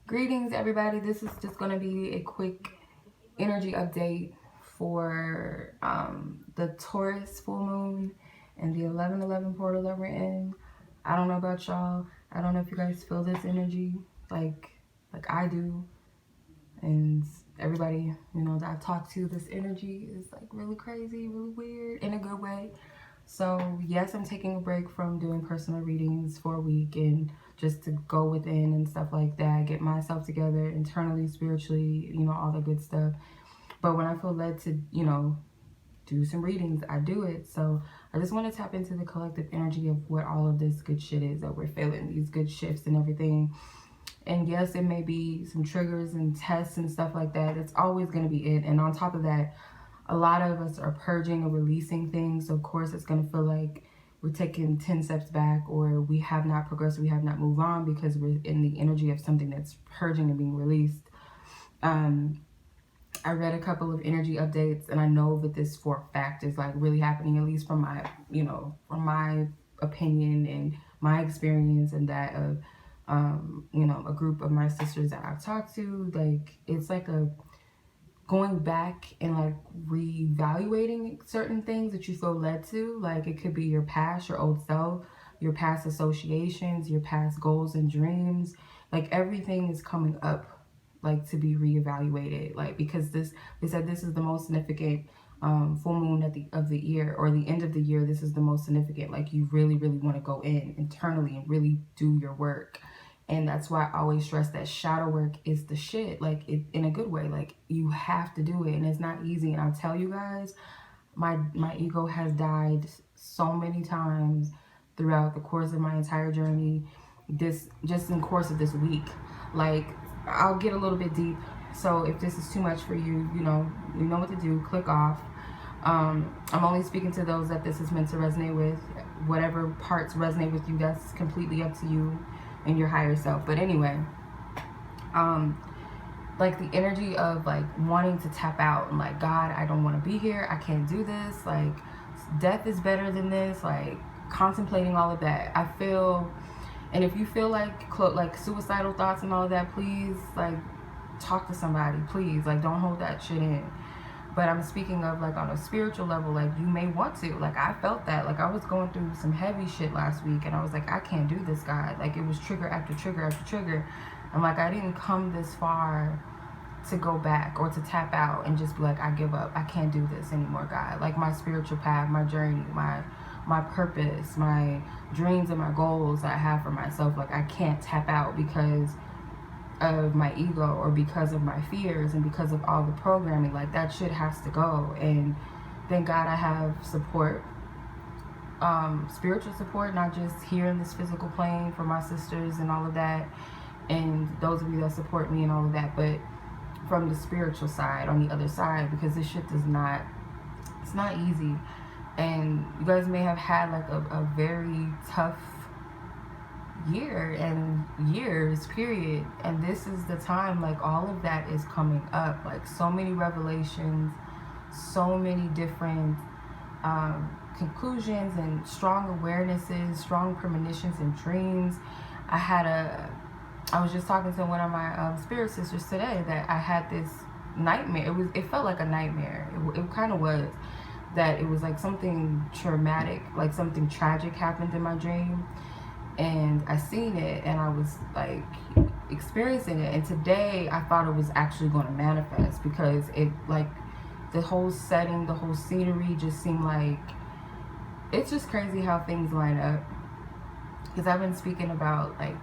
Greetings, everybody. This is just going to be a quick energy update for the Taurus full moon and the 11/11 portal that we're in. I don't know about y'all. I don't know if you guys feel this energy like I do. And everybody, that I've talked to, this energy is like really crazy, really weird in a good way. So yes, I'm taking a break from doing personal readings for a week and just to go within and stuff like that, get myself together internally, spiritually, all the good stuff. But when I feel led to, do some readings, I do it. So I just want to tap into the collective energy of what all of this good shit is that we're feeling, these good shifts and everything. And yes, it may be some triggers and tests and stuff like that. It's always going to be it. And on top of that, a lot of us are purging or releasing things. So of course, it's going to feel like we're taking 10 steps back, or we have not progressed, we have not moved on, because we're in the energy of something that's purging and being released. I read a couple of energy updates, and I know that this for a fact is like really happening, at least from my, from my opinion and my experience, and that of, a group of my sisters that I've talked to. Like, it's like a going back and like reevaluating certain things that you feel led to. Like, it could be your past, your old self, your past associations, your past goals and dreams. Like, everything is coming up, like, to be reevaluated. Like, because they said this is the most significant full moon of the year, or the end of the year. This is the most significant. Like, you really want to go in internally and really do your work. And that's why I always stress that shadow work is the shit, like, in a good way. Like, you have to do it, and it's not easy. And I'll tell you guys, my ego has died so many times throughout the course of my entire journey, just in the course of this week. Like, I'll get a little bit deep, so if this is too much for you, you know what to do. Click off. I'm only speaking to those that this is meant to resonate with. Whatever parts resonate with you, that's completely up to you and your higher self. But anyway, like, the energy of like wanting to tap out and like, God, I don't want to be here, I can't do this, like, death is better than this, like, contemplating all of that. I feel, and if you feel like suicidal thoughts and all of that, please, like, talk to somebody, please. Like, don't hold that shit in. But I'm speaking of, like, on a spiritual level, like, you may want to. Like, I felt that. Like, I was going through some heavy shit last week, and I was like, I can't do this, God. Like, it was trigger after trigger after trigger. I'm like, I didn't come this far to go back or to tap out and just be like, I give up. I can't do this anymore, God. Like, my spiritual path, my journey, my purpose, my dreams and my goals I have for myself, like, I can't tap out because of my ego or because of my fears and because of all the programming. Like, that shit has to go. And thank God I have support, spiritual support, not just here in this physical plane, for my sisters and all of that, and those of you that support me and all of that, but from the spiritual side, on the other side, because this shit it's not easy. And you guys may have had like a very tough year and years period, and this is the time, like, all of that is coming up, like, so many revelations, so many different conclusions and strong awarenesses, strong premonitions and dreams. I was just talking to one of my spirit sisters today that I had this nightmare. It felt like a nightmare. It kind of was. That it was like something traumatic, like something tragic happened in my dream, and I seen it, and I was like experiencing it. And today I thought it was actually going to manifest, because it, like, the whole setting, the whole scenery just seemed like, it's just crazy how things line up. Because I've been speaking about, like,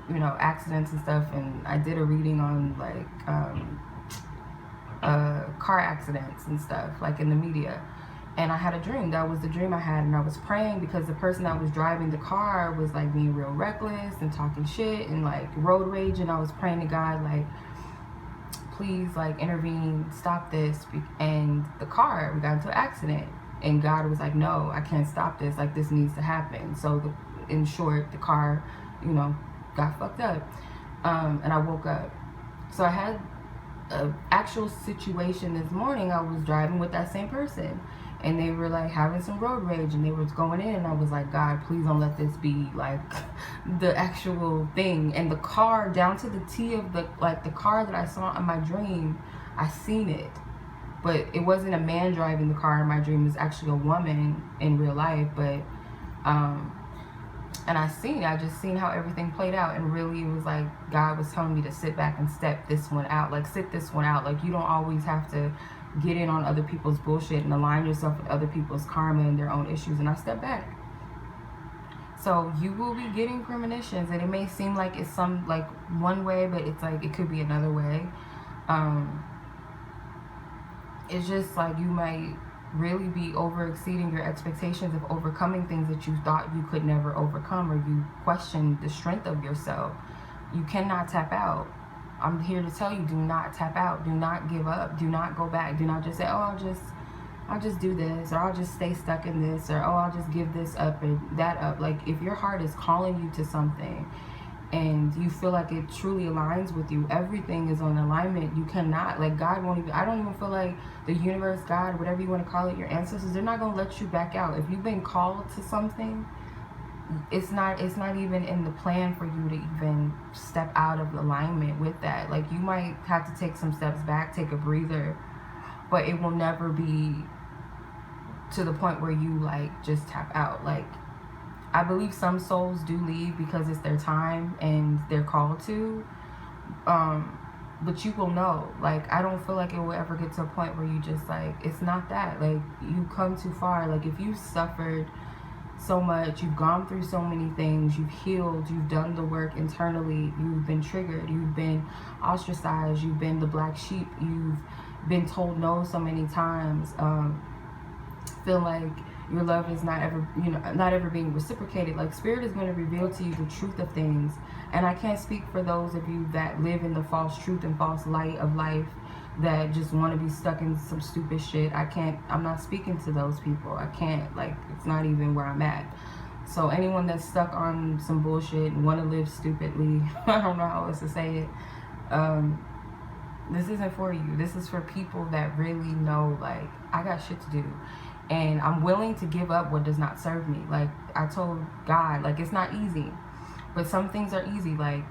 accidents and stuff, and I did a reading on like car accidents and stuff, like, in the media. And I had a dream. That was the dream I had. And I was praying because the person that was driving the car was like being real reckless and talking shit and like road rage. And I was praying to God, like, please, like, intervene, stop this. And the car, we got into an accident. And God was like, no, I can't stop this. Like, this needs to happen. So in short, the car, got fucked up. And I woke up. So I had an actual situation this morning. I was driving with that same person, and they were like having some road rage, and they were going in, and I was like, God, please don't let this be like the actual thing. And the car, down to the T of the car that I saw in my dream, I seen it, but it wasn't a man driving the car in my dream. It was actually a woman in real life. But and I just seen how everything played out, and really it was like God was telling me to sit back and step this one out, like sit this one out. Like, you don't always have to get in on other people's bullshit and align yourself with other people's karma and their own issues. And I stepped back. So you will be getting premonitions, and it may seem like it's some like one way, but it's like it could be another way. It's just like you might really be over exceeding your expectations of overcoming things that you thought you could never overcome, or you question the strength of yourself. You cannot tap out. I'm here to tell you, do not tap out. Do not give up. Do not go back. Do not just say, oh, I'll just do this, or I'll just stay stuck in this, or oh, I'll just give this up and that up. Like, if your heart is calling you to something and you feel like it truly aligns with you, everything is on alignment. You cannot, like, God won't even, I don't even feel like the universe, God, whatever you want to call it, your ancestors, they're not going to let you back out. If you've been called to something, it's not even in the plan for you to even step out of alignment with that. Like, you might have to take some steps back, take a breather, but it will never be to the point where you like just tap out. Like, I believe some souls do leave because it's their time and they're called to, but you will know. Like, I don't feel like it will ever get to a point where you just like, it's not that, like, you come too far. Like, if you suffered so much, you've gone through so many things, you've healed, you've done the work internally, you've been triggered, you've been ostracized, you've been the black sheep, you've been told no so many times, feel like your love is not ever, not ever being reciprocated. Like, Spirit is going to reveal to you the truth of things. And I can't speak for those of you that live in the false truth and false light of life, that just want to be stuck in some stupid shit. I'm not speaking to those people. I can't, like, it's not even where I'm at. So anyone that's stuck on some bullshit and want to live stupidly, I don't know how else to say it, this isn't for you. This is for people that really know, like, I got shit to do, and I'm willing to give up what does not serve me. Like, I told God, like, it's not easy, but some things are easy. Like,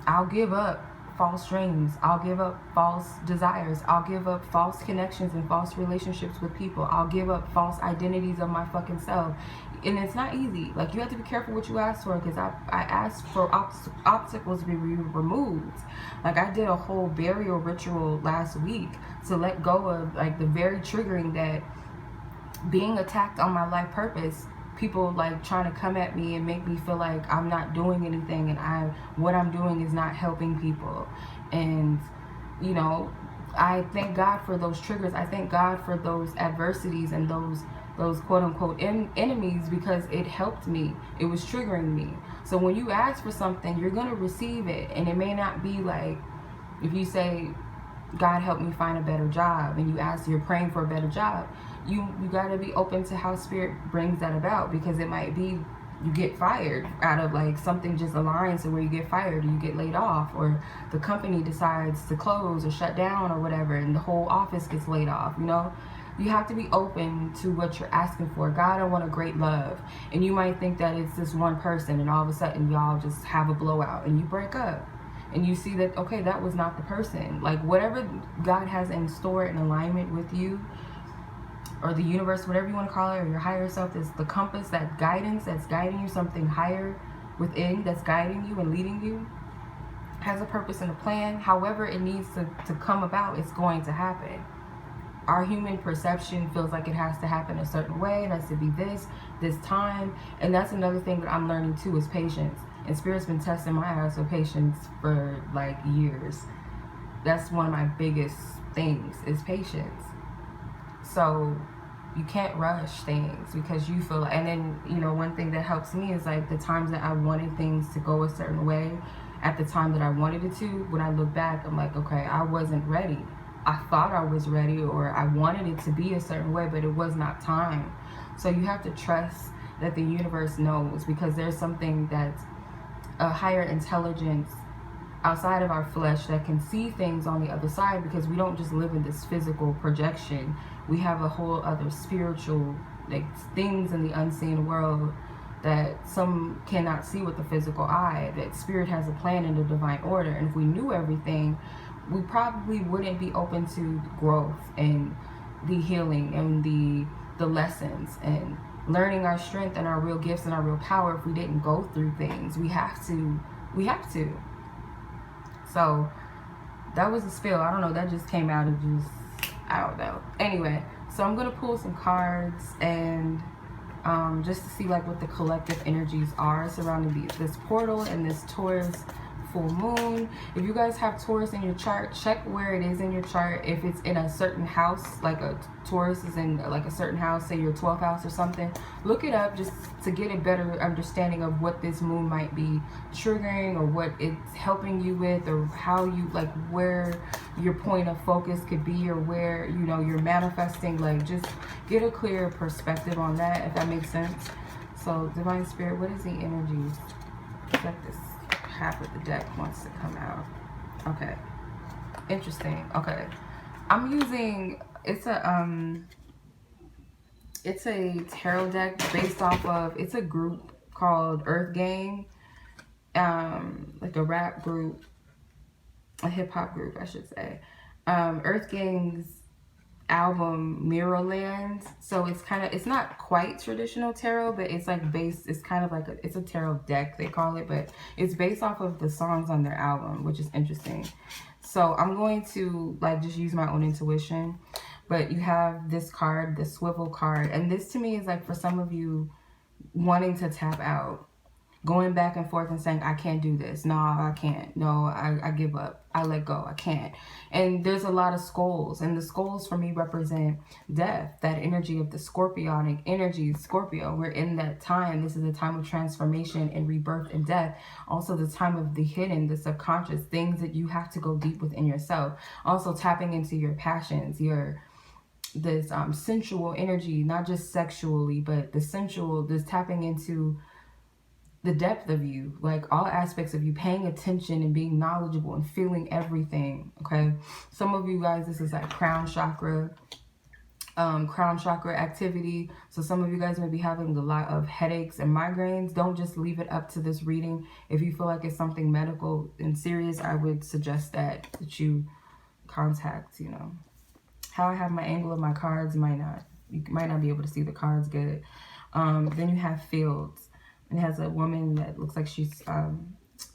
I'll give up false dreams, I'll give up false desires, I'll give up false connections and false relationships with people, I'll give up false identities of my fucking self. And it's not easy. Like, you have to be careful what you ask for, because I asked for obstacles to be removed. Like, I did a whole burial ritual last week to let go of, like, the very triggering that being attacked on my life purpose, people like trying to come at me and make me feel like I'm not doing anything, and what I'm doing is not helping people. And I thank God for those triggers. I thank God for those adversities and those quote unquote enemies, because it helped me. It was triggering me. So when you ask for something, you're gonna receive it. And it may not be like, if you say, God help me find a better job, and you're praying for a better job, you gotta be open to how Spirit brings that about, because it might be you get fired out of, like, something just aligns to where you get fired, or you get laid off, or the company decides to close or shut down or whatever, and the whole office gets laid off. You have to be open to what you're asking for. God, I want a great love. And you might think that it's this one person, and all of a sudden y'all just have a blowout and you break up. And you see that, okay, that was not the person. Like, whatever God has in store in alignment with you, or the universe, whatever you want to call it, or your higher self, is the compass, that guidance that's guiding you, something higher within that's guiding you and leading you, has a purpose and a plan. However it needs to come about, it's going to happen. Our human perception feels like it has to happen a certain way, it has to be this time. And that's another thing that I'm learning too, is patience. And Spirit's been testing my ass with patience for like years. That's one of my biggest things, is patience. So you can't rush things, because you feel like, and then one thing that helps me is like the times that I wanted things to go a certain way at the time that I wanted it to, when I look back, I'm like, okay, I wasn't ready. I thought I was ready, or I wanted it to be a certain way, but it was not time. So you have to trust that the universe knows, because there's something that's a higher intelligence outside of our flesh that can see things on the other side, because we don't just live in this physical projection. We have a whole other spiritual, like, things in the unseen world that some cannot see with the physical eye, that spirit has a plan in the divine order. And if we knew everything, we probably wouldn't be open to growth and the healing and the lessons and learning our strength and our real gifts and our real power. If we didn't go through things, we have to. So that was a spill. I don't know, that just came out of just, I don't know. Anyway, so I'm gonna pull some cards and just to see like what the collective energies are surrounding this portal and this Taurus full moon. If you guys have Taurus in your chart, check where it is in your chart. If it's in a certain house, like a Taurus is in like a certain house, say your 12th house or something, look it up just to get a better understanding of what this moon might be triggering, or what it's helping you with, or how you, like, where your point of focus could be, or where, you know, you're manifesting. Like, just get a clear perspective on that, if that makes sense. So Divine Spirit, what is the energy? Let this half of the deck wants to come out. Okay, interesting. Okay, I'm using, it's a tarot deck based off of, it's a group called Earth Gang, like a rap group, a hip-hop group I should say. Earth Gang's album Mirrorland. So it's kind of, it's not quite traditional tarot, but it's like based, it's kind of like it's a tarot deck they call it, but it's based off of the songs on their album, which is interesting. So I'm going to like just use my own intuition. But you have this card, the swivel card, and this to me is like for some of you wanting to tap out, going back and forth and saying, I can't do this. No, I can't. No, I give up. I let go. I can't. And there's a lot of skulls. And the skulls for me represent death, that energy of the scorpionic energy, Scorpio. We're in that time. This is a time of transformation and rebirth and death. Also the time of the hidden, the subconscious, things that you have to go deep within yourself. Also tapping into your passions, this sensual energy, not just sexually, but the sensual, this tapping into the depth of you, like all aspects of you, paying attention and being knowledgeable and feeling everything. Okay, some of you guys, this is like crown chakra activity. So some of you guys may be having a lot of headaches and migraines. Don't just leave it up to this reading. If you feel like it's something medical and serious, I would suggest that you contact, you know. How I have my angle of my cards, you might not be able to see the cards good. Then you have fields. It has a woman that looks like she's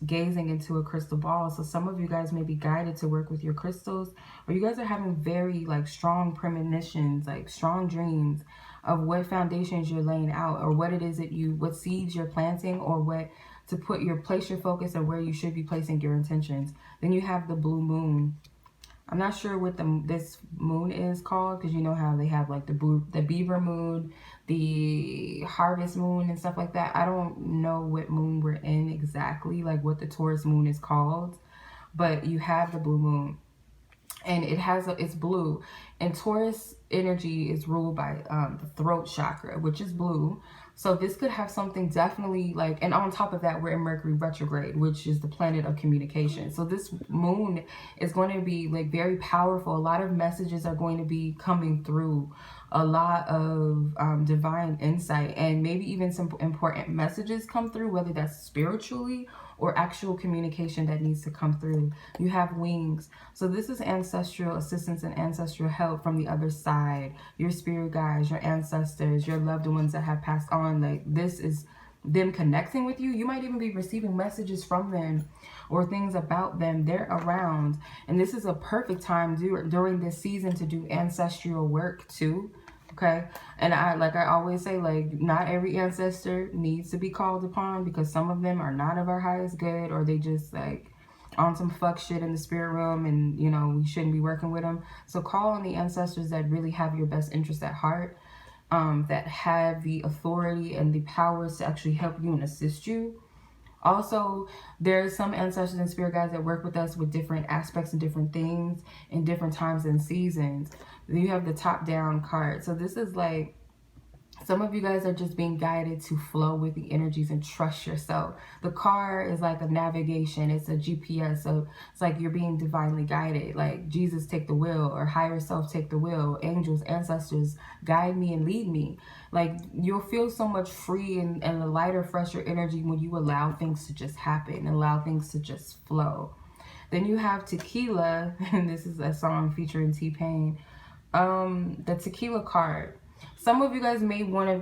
gazing into a crystal ball. So some of you guys may be guided to work with your crystals, or you guys are having very like strong premonitions, like strong dreams of what foundations you're laying out, or what it is that what seeds you're planting, or what to place your focus, and where you should be placing your intentions. Then you have the blue moon. I'm not sure what this moon is called, because you know how they have like the beaver moon, the harvest moon and stuff like that. I don't know what moon we're in exactly, like what the Taurus moon is called, but you have the blue moon, and it's blue, and Taurus energy is ruled by the throat chakra, which is blue. So this could have something definitely like, and on top of that, we're in Mercury retrograde, which is the planet of communication. So this moon is going to be like very powerful. A lot of messages are going to be coming through, a lot of divine insight, and maybe even some important messages come through, whether that's spiritually or actual communication that needs to come through. You have wings. So this is ancestral assistance and ancestral help from the other side. Your spirit guides, your ancestors, your loved ones that have passed on. Like, this is them connecting with you. You might even be receiving messages from them or things about them. They're around. And this is a perfect time during this season to do ancestral work too. Okay, and I always say, like, not every ancestor needs to be called upon, because some of them are not of our highest good, or they just like on some fuck shit in the spirit realm, and you know, we shouldn't be working with them. So call on the ancestors that really have your best interest at heart, that have the authority and the powers to actually help you and assist you. Also, there's some ancestors and spirit guides that work with us with different aspects and different things in different times and seasons. Then you have the top down card. So this is like Some of you guys are just being guided to flow with the energies and trust yourself. The car is like a navigation. It's a GPS. So it's like you're being divinely guided. Like Jesus, take the wheel, or higher self, take the wheel. Angels, ancestors, guide me and lead me. Like you'll feel so much free and a lighter, fresher energy when you allow things to just happen, allow things to just flow. Then you have Tequila, and this is a song featuring T-Pain. The Tequila card. Some of you guys may want to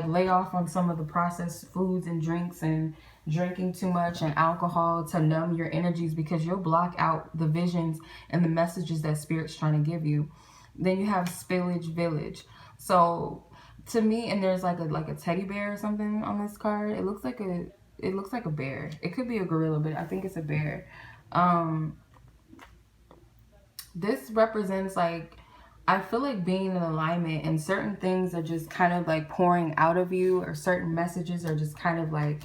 lay off on some of the processed foods and drinks and drinking too much and alcohol to numb your energies, because you'll block out the visions and the messages that Spirit's trying to give you. Then you have Spillage Village. So to me, and there's like a teddy bear or something on this card. It looks like a bear. It could be a gorilla, but I think it's a bear. This represents like, I feel like being in alignment, and certain things are just kind of like pouring out of you, or certain messages are just kind of like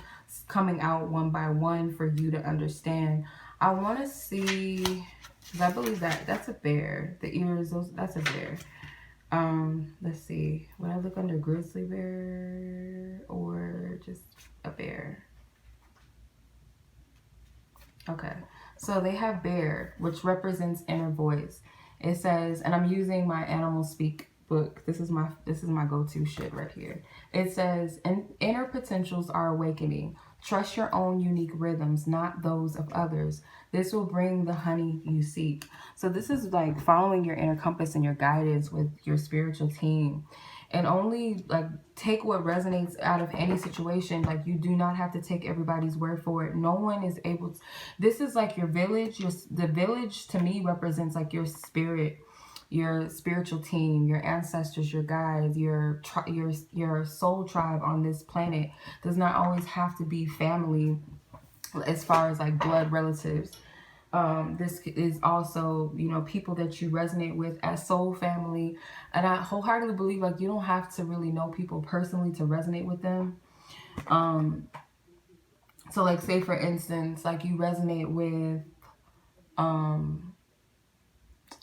coming out one by one for you to understand. I want to see, because I believe that's a bear. The ears, that's a bear. Let's see. Would I look under grizzly bear or just a bear? Okay. So they have bear, which represents inner voice. It says, and I'm using my Animal Speak book. This is my go-to shit right here. It says, inner potentials are awakening. Trust your own unique rhythms, not those of others. This will bring the honey you seek. So this is like following your inner compass and your guidance with your spiritual team. And only like take what resonates out of any situation. Like you do not have to take everybody's word for it. No one is able to. This is like your village. The village to me represents like your spirit, your spiritual team, your ancestors, your guides, your soul tribe on this planet. Does not always have to be family as far as like blood relatives. This is also, you know, people that you resonate with as soul family. And I wholeheartedly believe like you don't have to really know people personally to resonate with them. So like say for instance, like you resonate with, I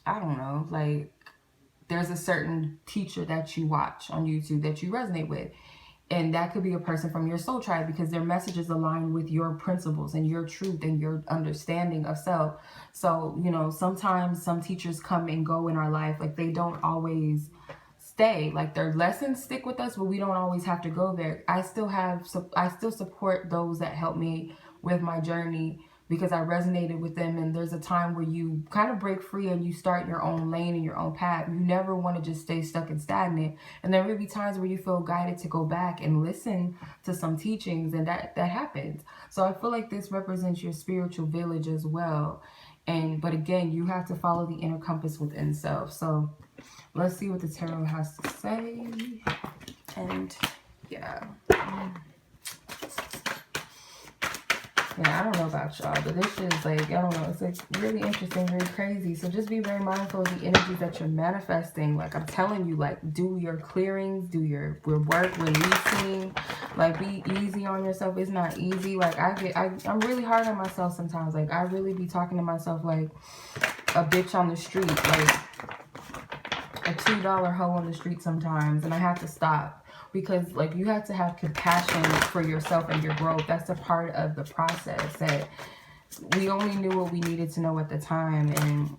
don't know, like there's a certain teacher that you watch on YouTube that you resonate with. And that could be a person from your soul tribe, because their messages align with your principles and your truth and your understanding of self. So, you know, sometimes some teachers come and go in our life. Like they don't always stay. Like their lessons stick with us, but we don't always have to go there. I still support those that help me with my journey, because I resonated with them. And there's a time where you kind of break free and you start your own lane and your own path. You never want to just stay stuck and stagnant. And there will be times where you feel guided to go back and listen to some teachings, and that happens. So I feel like this represents your spiritual village as well. But again, you have to follow the inner compass within self. So let's see what the tarot has to say. And yeah. Yeah, I don't know about y'all, but this shit is like, I don't know, it's like really interesting, very crazy. So just be very mindful of the energies that you're manifesting. Like I'm telling you, like do your clearings, do your work, releasing, like be easy on yourself. It's not easy. Like I'm really hard on myself sometimes. Like I really be talking to myself like a bitch on the street, like a $2 hoe on the street sometimes, and I have to stop. Because like you have to have compassion for yourself and your growth. That's a part of the process, that we only knew what we needed to know at the time. And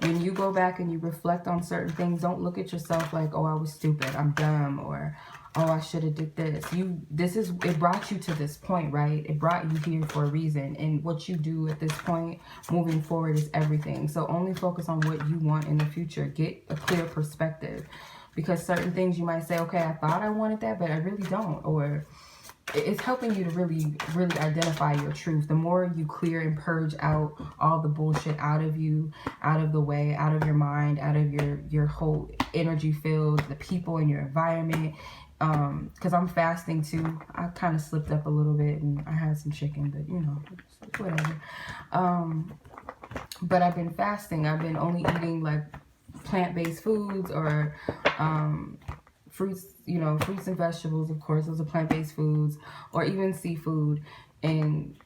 when you go back and you reflect on certain things, don't look at yourself like, oh, I was stupid, I'm dumb, or oh, I should have did this. It brought you to this point, right? It brought you here for a reason. And what you do at this point moving forward is everything. So only focus on what you want in the future. Get a clear perspective. Because certain things you might say, okay, I thought I wanted that, but I really don't. Or it's helping you to really, really identify your truth. The more you clear and purge out all the bullshit out of you, out of the way, out of your mind, out of your whole energy field, the people in your environment. Because I'm fasting too. I kind of slipped up a little bit and I had some chicken, but you know, whatever. But I've been fasting. I've been only eating like plant-based foods, or fruits, you know, fruits and vegetables, of course, those are plant-based foods, or even seafood. And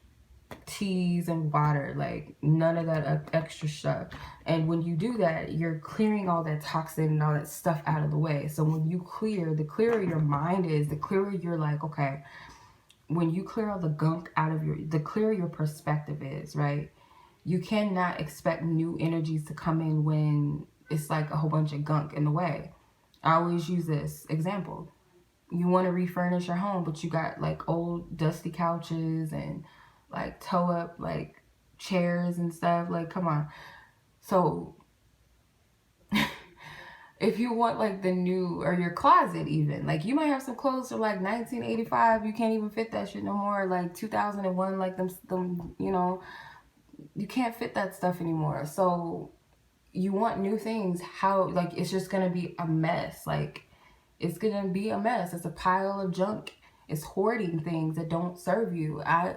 teas and water, like none of that extra stuff. And when you do that, you're clearing all that toxin and all that stuff out of the way. So when you clear, the clearer your mind is, the clearer you're like, okay, when you clear all the gunk out of the clearer your perspective is, right? You cannot expect new energies to come in when it's like a whole bunch of gunk in the way. I always use this example. You want to refurnish your home, but you got like old dusty couches and like toe up like chairs and stuff. Like, come on. So if you want like the new, or your closet even, like you might have some clothes from like 1985, you can't even fit that shit no more. Like 2001, like them, you know, you can't fit that stuff anymore. So you want new things. How, like, it's just gonna be a mess. Like, it's gonna be a mess. It's a pile of junk. It's hoarding things that don't serve you. I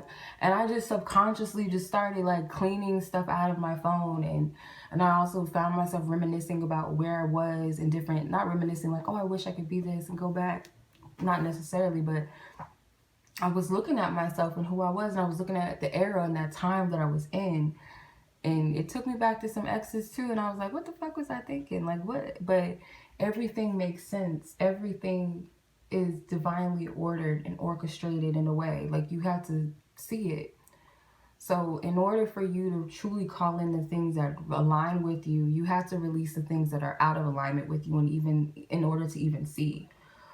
just subconsciously just started like cleaning stuff out of my phone, and I also found myself reminiscing about where I was in different, not reminiscing like, oh, I wish I could be this and go back, not necessarily, but I was looking at myself and who I was, and I was looking at the era and that time that I was in, and it took me back to some exes too, and I was like, what the fuck was I thinking? Like, what? But everything makes sense. Everything is divinely ordered and orchestrated in a way. Like, you have to see it. So in order for you to truly call in the things that align with you, you have to release the things that are out of alignment with you, and even in order to even see.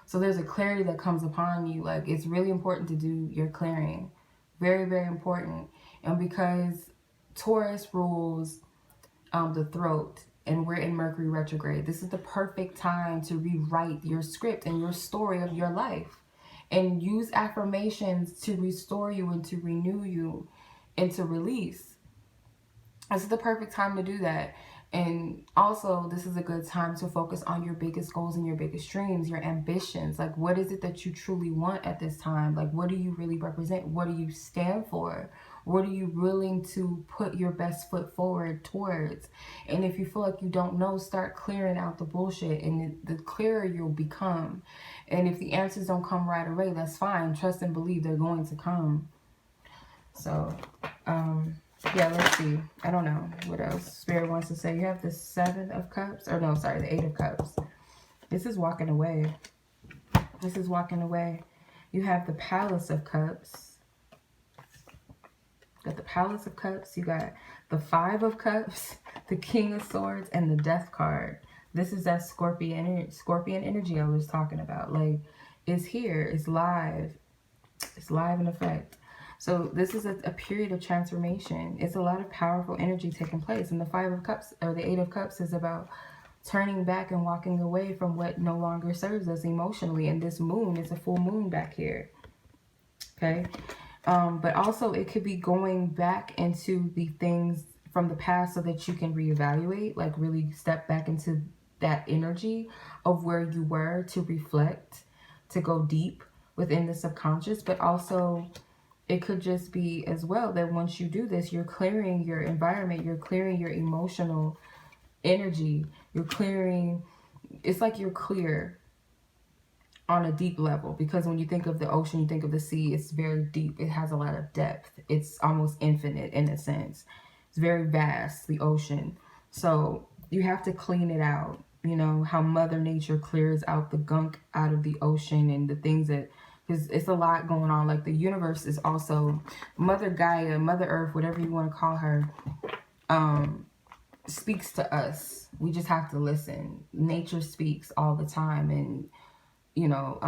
So there's a clarity that comes upon you. Like, it's really important to do your clearing. Very, very important. And because Taurus rules the throat, and we're in Mercury retrograde, this is the perfect time to rewrite your script and your story of your life, and use affirmations to restore you and to renew you and to release. This is the perfect time to do that. And also, this is a good time to focus on your biggest goals and your biggest dreams, your ambitions. Like, what is it that you truly want at this time? Like, what do you really represent? What do you stand for? What are you willing to put your best foot forward towards? And if you feel like you don't know, start clearing out the bullshit, and the clearer you'll become. And if the answers don't come right away, that's fine. Trust and believe they're going to come. So, yeah, let's see. I don't know what else Spirit wants to say. You have the 7 of Cups. Or no, sorry, the 8 of Cups. This is walking away. This is walking away. You have the Palace of Cups. Got the Palace of Cups. You got the 5 of Cups, the King of Swords, and the Death card. This is that Scorpion energy I was talking about. Like, it's here. It's live. It's live in effect. So this is a period of transformation. It's a lot of powerful energy taking place. And the 5 of Cups, or the 8 of Cups, is about turning back and walking away from what no longer serves us emotionally. And this moon is a full moon back here. Okay. But also it could be going back into the things from the past so that you can reevaluate, like really step back into that energy of where you were, to reflect, to go deep within the subconscious. But also, it could just be as well that once you do this, you're clearing your environment, you're clearing your emotional energy, you're clearing, it's like you're clear on a deep level. Because when you think of the ocean, you think of the sea, it's very deep. It has a lot of depth. It's almost infinite in a sense. It's very vast, the ocean. So you have to clean it out. You know, how Mother Nature clears out the gunk out of the ocean and the things that, because it's a lot going on. Like, the universe is also, Mother Gaia, Mother Earth, whatever you want to call her, speaks to us. We just have to listen. Nature speaks all the time. And, you know,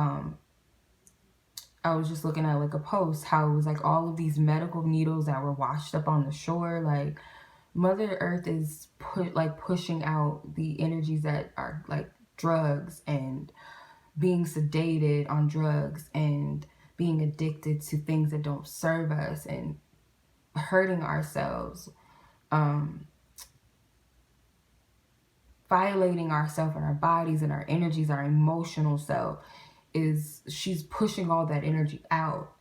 I was just looking at like a post, how it was like all of these medical needles that were washed up on the shore. Like, Mother Earth is pushing out the energies that are like drugs, and being sedated on drugs, and being addicted to things that don't serve us, and hurting ourselves, violating ourselves and our bodies and our energies, our emotional self. She's pushing all that energy out.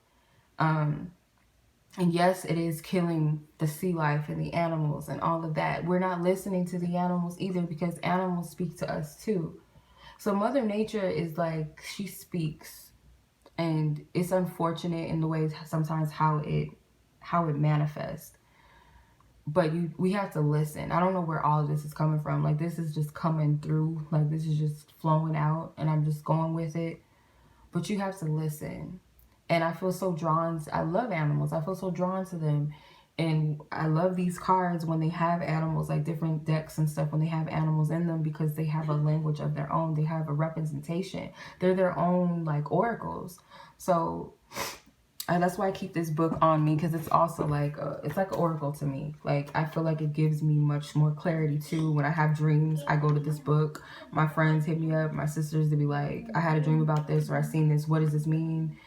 And yes, it is killing the sea life and the animals and all of that. We're not listening to the animals either, because animals speak to us too. So Mother Nature is like, she speaks, and it's unfortunate in the ways sometimes how how it manifests. But we have to listen. I don't know where all of this is coming from. Like, this is just coming through. Like, this is just flowing out, and I'm just going with it. But you have to listen. And I feel so drawn. I love animals. I feel so drawn to them. And I love these cards when they have animals, like different decks and stuff, when they have animals in them, because they have a language of their own. They have a representation. They're their own, like, oracles. So that's why I keep this book on me, because it's also like it's like an oracle to me. Like, I feel like it gives me much more clarity too. When I have dreams, I go to this book. My friends hit me up, my sisters, to be like, I had a dream about this, or I seen this, what does this mean?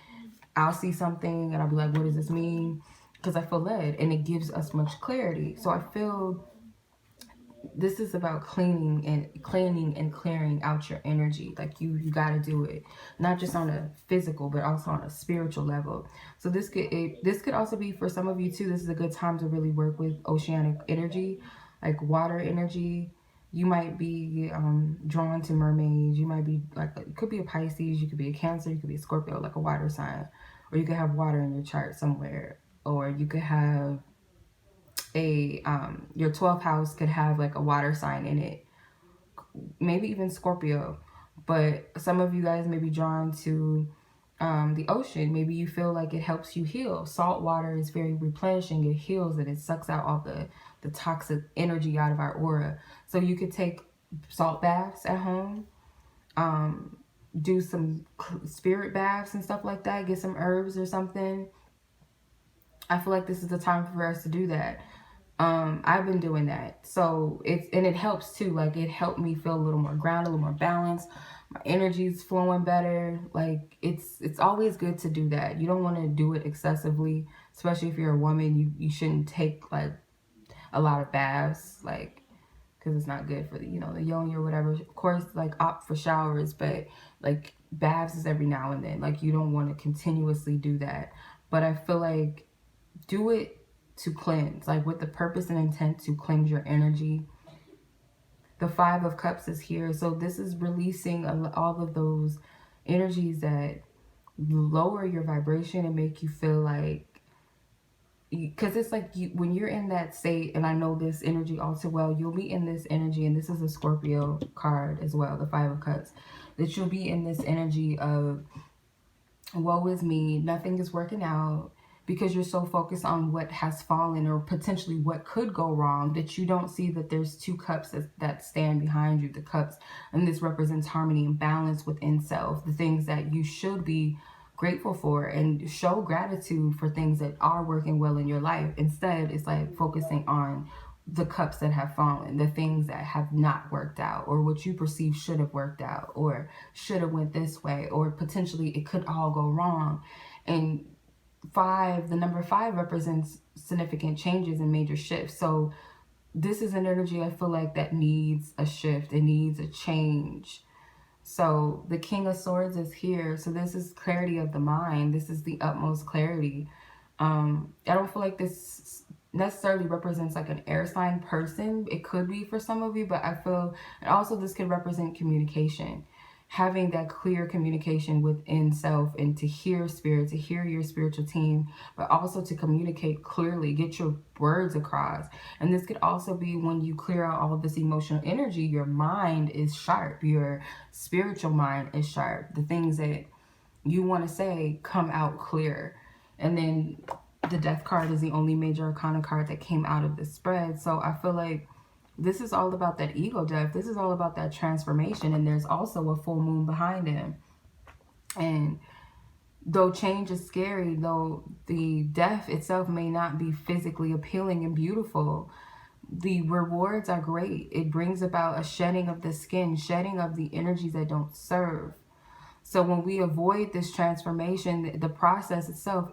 I'll see something and I'll be like, what does this mean? Because I feel led, and it gives us much clarity. So I feel this is about cleaning and clearing out your energy. Like, you got to do it, not just on a physical, but also on a spiritual level. So this could also be for some of you too. This is a good time to really work with oceanic energy, like water energy. You might be drawn to mermaids. You might be like, it could be a Pisces, you could be a Cancer, you could be a Scorpio, like a water sign, or you could have water in your chart somewhere, or you could have your 12th house could have like a water sign in it, maybe even Scorpio. But some of you guys may be drawn to the ocean. Maybe you feel like it helps you heal. Salt water is very replenishing. It heals, and it sucks out all the toxic energy out of our aura. So you could take salt baths at home, do some spirit baths and stuff like that, get some herbs or something. I feel like this is the time for us to do that. I've been doing that. So it helps too. Like, it helped me feel a little more grounded, a little more balanced. My energy's flowing better. Like, it's always good to do that. You don't want to do it excessively, especially if you're a woman. You shouldn't take like a lot of baths, like, because it's not good for the, the yoni or whatever. Of course, like, opt for showers, but like baths is every now and then. Like, you don't want to continuously do that. But I feel like do it to cleanse, like with the purpose and intent to cleanse your energy. The 5 of Cups is here. So this is releasing all of those energies that lower your vibration and make you feel like, because it's like when you're in that state, and I know this energy all too well, you'll be in this energy, and this is a Scorpio card as well, the 5 of Cups, that you'll be in this energy of, woe is me, nothing is working out, because you're so focused on what has fallen or potentially what could go wrong, that you don't see that there's 2 cups that stand behind you, the cups. And this represents harmony and balance within self, the things that you should be grateful for, and show gratitude for things that are working well in your life. Instead, it's like focusing on the cups that have fallen, the things that have not worked out, or what you perceive should have worked out, or should have went this way, or potentially it could all go wrong. And the number 5 represents significant changes and major shifts. So this is an energy I feel like that needs a shift. It needs a change. So the King of Swords is here. So this is clarity of the mind. This is the utmost clarity. I don't feel like this necessarily represents like an air sign person. It could be for some of you, but I feel, and also this could represent communication. Having that clear communication within self, and to hear spirit, to hear your spiritual team, but also to communicate clearly, get your words across. And this could also be when you clear out all of this emotional energy, your mind is sharp, your spiritual mind is sharp. The things that you want to say come out clear. And then the Death card is the only major arcana card that came out of this spread. So I feel like this is all about that ego death. This is all about that transformation. And there's also a full moon behind him. And though change is scary, though the death itself may not be physically appealing and beautiful, the rewards are great. It brings about a shedding of the skin, shedding of the energies that don't serve. So when we avoid this transformation, the process itself,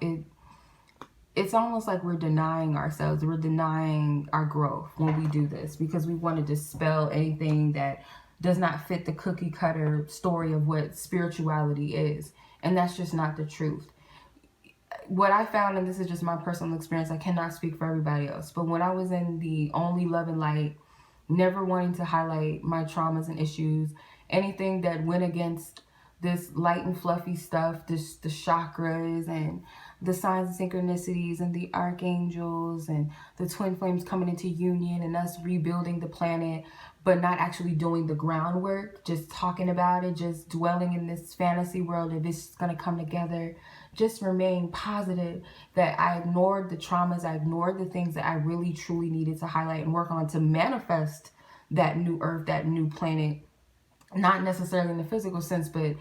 it's almost like we're denying ourselves. We're denying our growth when we do this, because we want to dispel anything that does not fit the cookie cutter story of what spirituality is. And that's just not the truth. What I found, and this is just my personal experience, I cannot speak for everybody else, but when I was in the only love and light, never wanting to highlight my traumas and issues, anything that went against this light and fluffy stuff, the chakras and the signs and synchronicities and the archangels and the twin flames coming into union and us rebuilding the planet, but not actually doing the groundwork, just talking about it, just dwelling in this fantasy world of it's going to come together. Just remain positive that I ignored the traumas, I ignored the things that I really truly needed to highlight and work on to manifest that new earth, that new planet, not necessarily in the physical sense, but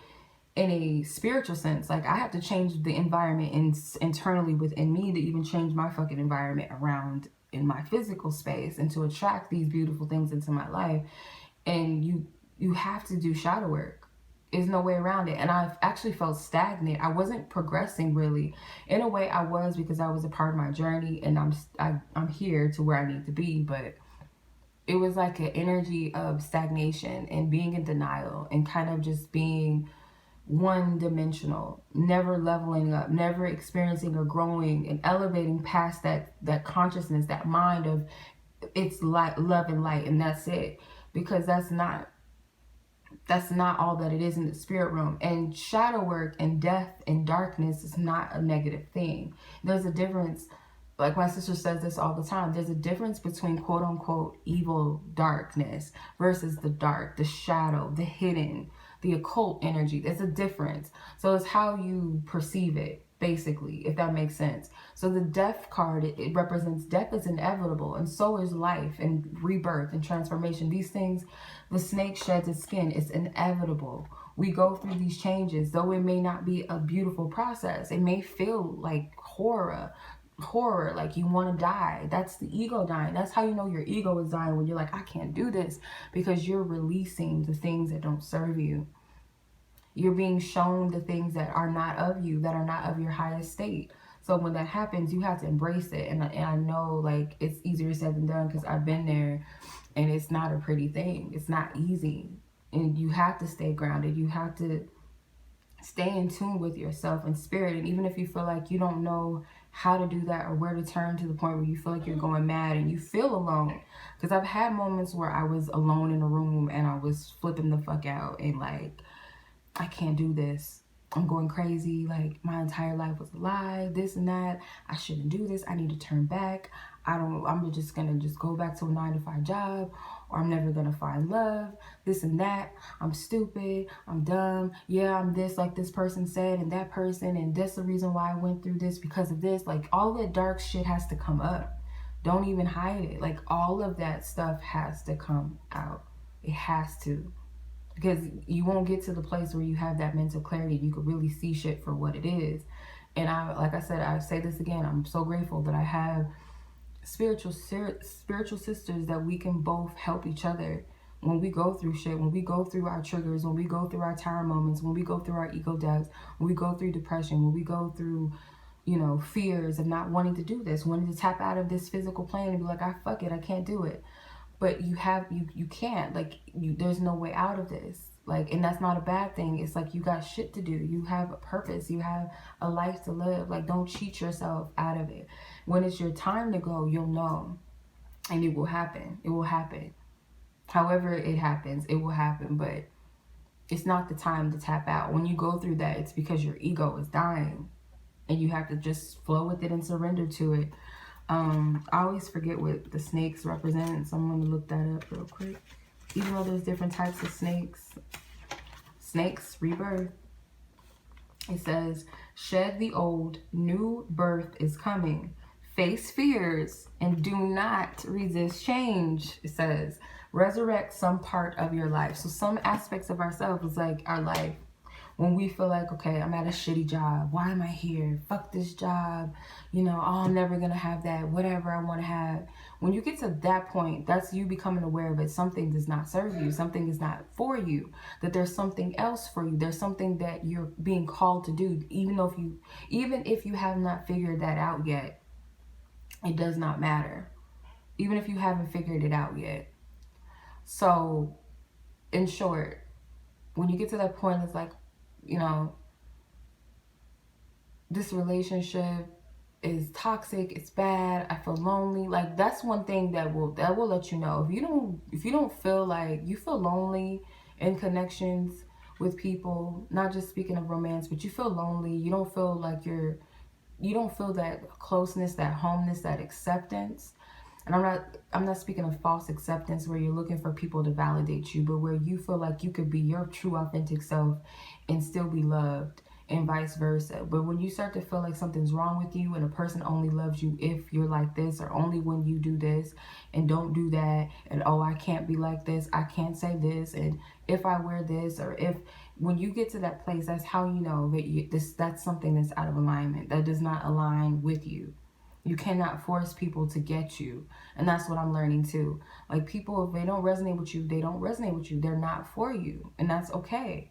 in a spiritual sense. Like, I have to change the environment internally within me to even change my fucking environment around in my physical space and to attract these beautiful things into my life. And you have to do shadow work. There's no way around it. And I've actually felt stagnant. I wasn't progressing really. In a way I was, because I was a part of my journey and I'm here to where I need to be, but it was like an energy of stagnation and being in denial and kind of just being one-dimensional, never leveling up, never experiencing or growing and elevating past that consciousness, that mind of it's light, love and light, and that's it. Because that's not all that it is in the spirit realm. And shadow work and death and darkness is not a negative thing. There's a difference. Like my sister says this all the time, there's a difference between quote unquote evil darkness versus the dark, the shadow, the hidden, the occult energy. There's a difference. So it's how you perceive it, basically, if that makes sense. So the death card, it represents death is inevitable, and so is life and rebirth and transformation. These things, the snake sheds its skin, it's inevitable. We go through these changes, though it may not be a beautiful process. It may feel like horror, like you want to die. That's the ego dying. That's how you know your ego is dying, when you're like, I can't do this, because you're releasing the things that don't serve you. You're being shown the things that are not of you, that are not of your highest state. So when that happens, you have to embrace it. And I know, like, it's easier said than done, because I've been there, and it's not a pretty thing. It's not easy. And you have to stay grounded. You have to stay in tune with yourself and spirit. And even if you feel like you don't know how to do that or where to turn, to the point where you feel like you're going mad and you feel alone, because I've had moments where I was alone in a room and I was flipping the fuck out and like, I can't do this, I'm going crazy, like my entire life was a lie, this and that, I shouldn't do this, I need to turn back, I'm just gonna go back to a 9-to-5 job, or I'm never gonna find love, this and that, I'm stupid, I'm dumb, yeah, I'm this, like this person said, and that person, and that's the reason why I went through this, because of this. Like, all that dark shit has to come up. Don't even hide it. Like, all of that stuff has to come out. It has to. Because you won't get to the place where you have that mental clarity, you could really see shit for what it is. And like I said, I say this again, I'm so grateful that I have spiritual sisters that we can both help each other when we go through shit, when we go through our triggers, when we go through our tower moments, when we go through our ego deaths, when we go through depression, when we go through, you know, fears of not wanting to do this, wanting to tap out of this physical plane and be like, fuck it, I can't do it. But you can't, like, there's no way out of this. Like, and that's not a bad thing. It's like, you got shit to do. You have a purpose. You have a life to live. Like, don't cheat yourself out of it. When it's your time to go, you'll know. And it will happen. It will happen. However it happens, it will happen. But it's not the time to tap out. When you go through that, it's because your ego is dying. And you have to just flow with it and surrender to it. I always forget what the snakes represent, so I'm going to look that up real quick. Even though there's different types of snakes. Snakes, rebirth. It says, shed the old, new birth is coming. Face fears and do not resist change. It says, resurrect some part of your life. So some aspects of ourselves is like our life. When we feel like, okay, I'm at a shitty job. Why am I here? Fuck this job. You know, oh, I'm never going to have that. Whatever I want to have. When you get to that point, that's you becoming aware that something does not serve you. Something is not for you. That there's something else for you. There's something that you're being called to do. Even if you have not figured that out yet, it does not matter. Even if you haven't figured it out yet. So, in short, when you get to that point, it's like, you know, this relationship is toxic, it's bad, I feel lonely. Like, that's one thing that will let you know. If you don't feel like you feel lonely in connections with people, not just speaking of romance, but you feel lonely, you don't feel like you're you don't feel that closeness, that homeness, that acceptance. And I'm not speaking of false acceptance where you're looking for people to validate you, but where you feel like you could be your true authentic self and still be loved, and vice versa. But when you start to feel like something's wrong with you and a person only loves you if you're like this, or only when you do this and don't do that, and oh, I can't be like this, I can't say this, and if I wear this, or if, when you get to that place, that's how you know that that's something that's out of alignment, that does not align with you. You cannot force people to get you. And that's what I'm learning too. Like, people, if they don't resonate with you, they don't resonate with you. They're not for you. And that's okay.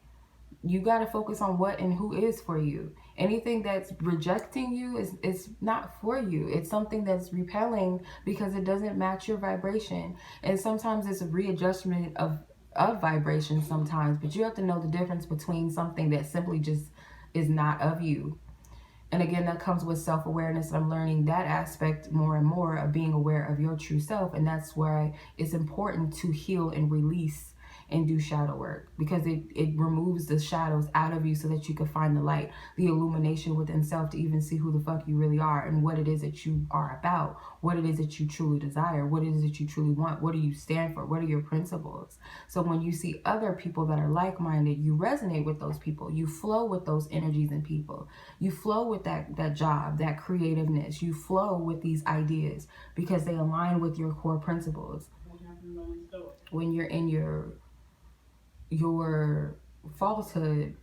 You got to focus on what and who is for you. Anything that's rejecting you is not for you. It's something that's repelling because it doesn't match your vibration. And sometimes it's a readjustment of vibration sometimes. But you have to know the difference between something that simply just is not of you. And again, that comes with self-awareness. I'm learning that aspect more and more of being aware of your true self. And that's why it's important to heal and release and do shadow work, because it removes the shadows out of you so that you can find the light, the illumination within self, to even see who the fuck you really are and what it is that you are about, what it is that you truly desire, what it is that you truly want, what do you stand for, what are your principles. So when you see other people that are like-minded, you resonate with those people, you flow with those energies and people, you flow with that job, that creativeness, you flow with these ideas because they align with your core principles. When you're in your falsehood,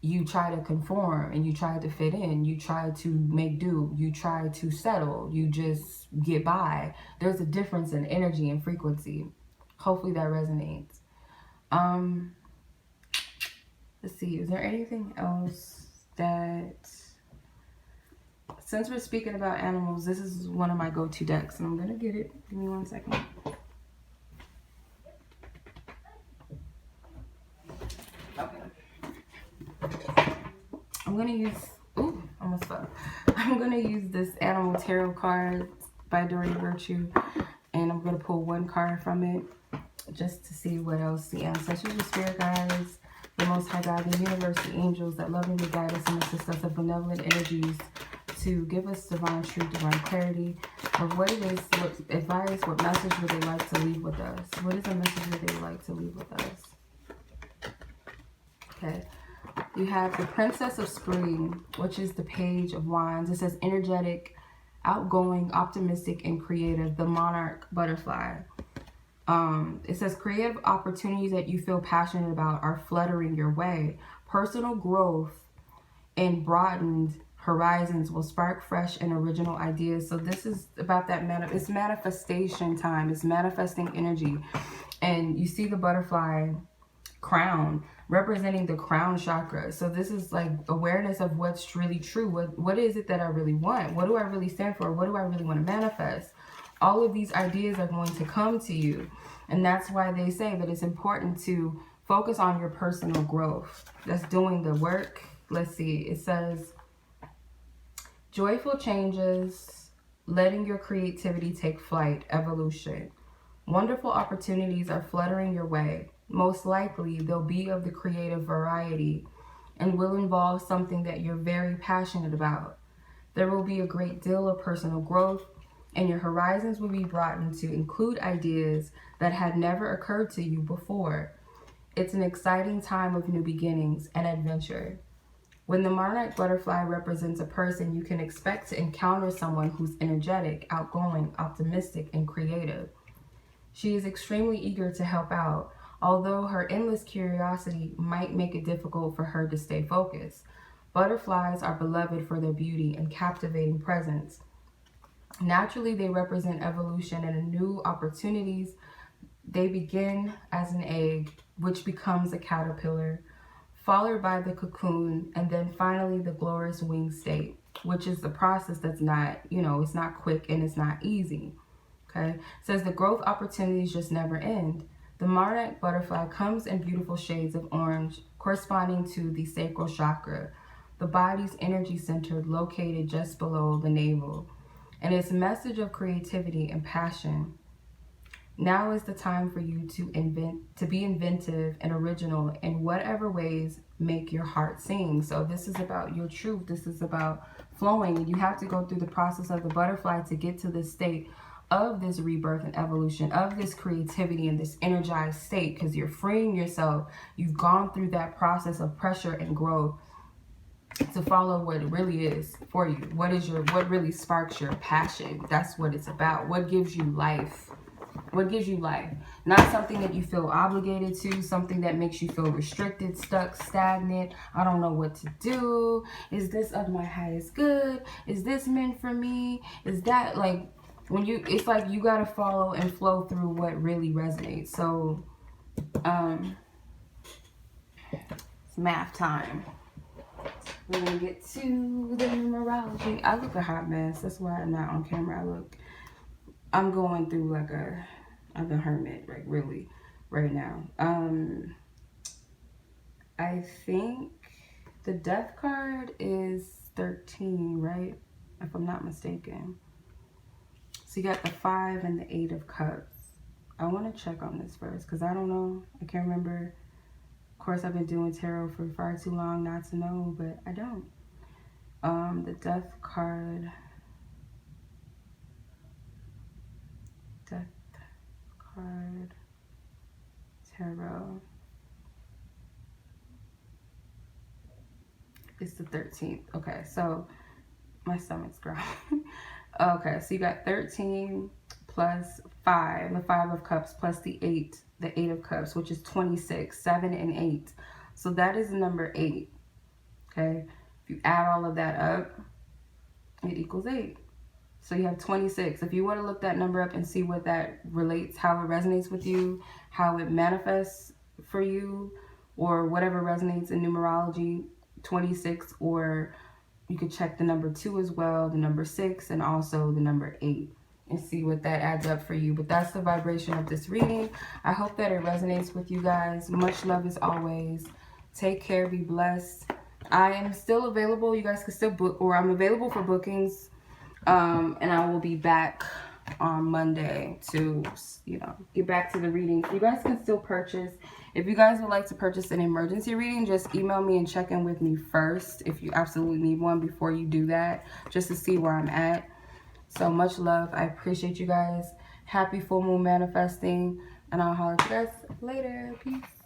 you try to conform and you try to fit in, you try to make do, you try to settle, you just get by. There's a difference in energy and frequency. Hopefully that resonates. Let's see, is there anything else that, since we're speaking about animals, this is one of my go-to decks and I'm gonna get it. Give me 1 second. I'm gonna use, ooh, almost fell. I'm gonna use this Animal Tarot card by Doreen Virtue, and I'm gonna pull one card from it just to see what else the ancestors, the spirit guides, the Most High God, the universe, the angels that lovingly guide us and assist us of benevolent energies to give us divine truth, divine clarity of what it is, what advice, what message would they like to leave with us? What is the message that they would like to leave with us? Okay. You have the Princess of Spring, which is the Page of Wands. It says energetic, outgoing, optimistic, and creative. The Monarch Butterfly. It says creative opportunities that you feel passionate about are fluttering your way. Personal growth and broadened horizons will spark fresh and original ideas. So this is about that, it's manifestation time. It's manifesting energy. And you see the butterfly crown representing the crown chakra. So this is like awareness of what's really true. What is it that I really want? What do I really stand for? What do I really want to manifest? All of these ideas are going to come to you. And that's why they say that it's important to focus on your personal growth. That's doing the work. Let's see. It says joyful changes, letting your creativity take flight, evolution. Wonderful opportunities are fluttering your way. Most likely, they'll be of the creative variety and will involve something that you're very passionate about. There will be a great deal of personal growth, and your horizons will be broadened to include ideas that had never occurred to you before. It's an exciting time of new beginnings and adventure. When the Monarch Butterfly represents a person, you can expect to encounter someone who's energetic, outgoing, optimistic, and creative. She is extremely eager to help out, although her endless curiosity might make it difficult for her to stay focused. Butterflies are beloved for their beauty and captivating presence. Naturally, they represent evolution and new opportunities. They begin as an egg, which becomes a caterpillar, followed by the cocoon, and then finally the glorious wing state, which is the process that's not, it's not quick and it's not easy. Okay, it says the growth opportunities just never end. The Monarch Butterfly comes in beautiful shades of orange, corresponding to the sacral chakra, the body's energy center located just below the navel, and its message of creativity and passion. Now is the time for you to be inventive and original in whatever ways make your heart sing. So this is about your truth. This is about flowing, and you have to go through the process of the butterfly to get to this state of this rebirth and evolution, of this creativity and this energized state, because you're freeing yourself. You've gone through that process of pressure and growth to follow what it really is for you. What really sparks your passion? That's what it's about. What gives you life? What gives you life? Not something that you feel obligated to, something that makes you feel restricted, stuck, stagnant. I don't know what to do. Is this of my highest good? Is this meant for me? Is that like, when you, it's like you gotta follow and flow through what really resonates. So, it's math time. We're gonna get to the numerology. I look a hot mess. That's why I'm not on camera. I'm going through like I'm a hermit, like really, right now. I think the death card is 13, right? If I'm not mistaken. So you got the 5 and the 8 of Cups. I want to check on this first because I don't know. I can't remember. Of course, I've been doing tarot for far too long not to know, but I don't. The death card. Death card. Tarot. It's the 13th. Okay, so my stomach's growling. Okay, so you got 13 plus 5, the 5 of Cups, plus the 8 of Cups, which is 26, 7 and 8. So that is the number 8. Okay, if you add all of that up, it equals 8. So you have 26. If you want to look that number up and see what that relates, how it resonates with you, how it manifests for you, or whatever resonates in numerology, 26, or you could check the number 2 as well, the number 6, and also the number 8, and see what that adds up for you. But that's the vibration of this reading. I hope that it resonates with you guys. Much love as always. Take care. Be blessed. I am still available. You guys can still book, or I'm available for bookings. And I will be back on Monday to, get back to the reading. You guys can still purchase. If you guys would like to purchase an emergency reading, just email me and check in with me first if you absolutely need one before you do that, just to see where I'm at. So much love. I appreciate you guys. Happy full moon manifesting, and I'll holler at you guys later. Peace.